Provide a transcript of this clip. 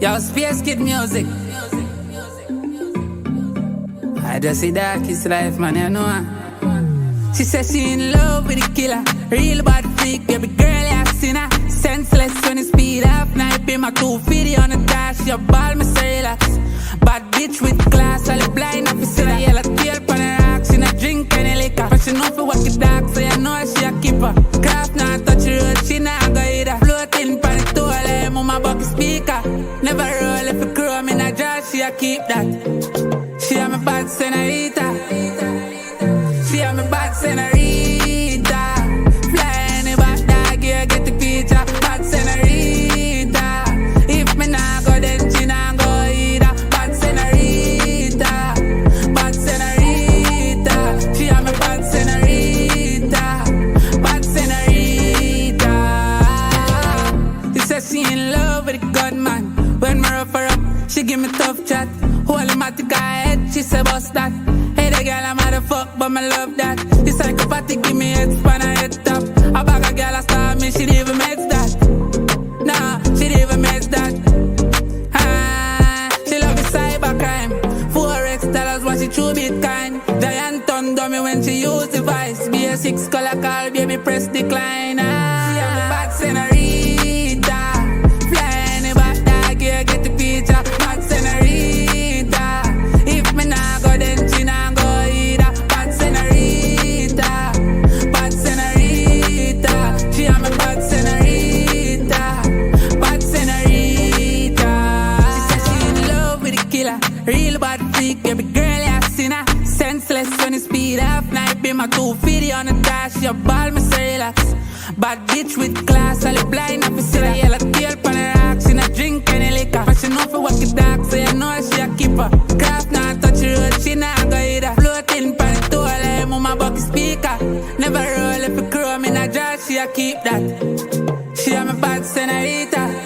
Yo, Space Kid music. I just see darkest life, man, you know. She says she in love with the killer. Real bad freak, baby girl, yeah, sinner. Senseless when it's speed up. Night be my 250 on the dash. Your ball, me say relax. Bad bitch with class, all the blind officer. Yellow tail on her rocks. She not drink any liquor. But she know for what the dark, so you know she a keeper. Kraff not touch the road, she not go either. Floating pan the toilet, mama bucket speaker. Never roll if you crew, I'm in a jar, she a keep that. She a me bad senorita. She a me bad senorita. Fly any back dog, yeah, get the picture. Bad senorita. If me nah go, then she nah go either. Bad senorita. Bad senorita. She a me bad senorita. Bad senorita. She says she in love with the gunman. When me rough her up, she give me tough chat. Holy matic head, she say bust that. Hey the girl I'm a fuck, but me love that. The psychopathic give me head span and head top. A bag of girl a star me, she didn't even make that. Nah, she didn't even make that. She love the cybercrime. $4 what she true Bitcoin. Giant tongue dummy when she use the vice. Be a 6 color call, baby press decline. She a me bad senorita. Fly any back dog, yeah, get the picture. Bad senorita. If me nah go, then she nah go either. Bad senorita. Bad senorita. She a me bad senorita. Bad senorita. She says she in love with the killer. Real bad freak, baby girl, yeah, sinner. Senseless when it's speed up. Night be my 250 on the dash. Your ball, me say relax. Bad bitch with class, all the blind officer. Yellow tail on her rocks. She not drink any liquor. But she know for what the dark, so you know she a keeper. Kraff not touch the road, she not go either. Floating pan the toilet, mama bucket speaker. Never roll if you crew, I'm in a jar, she a keep that. She a me bad senorita.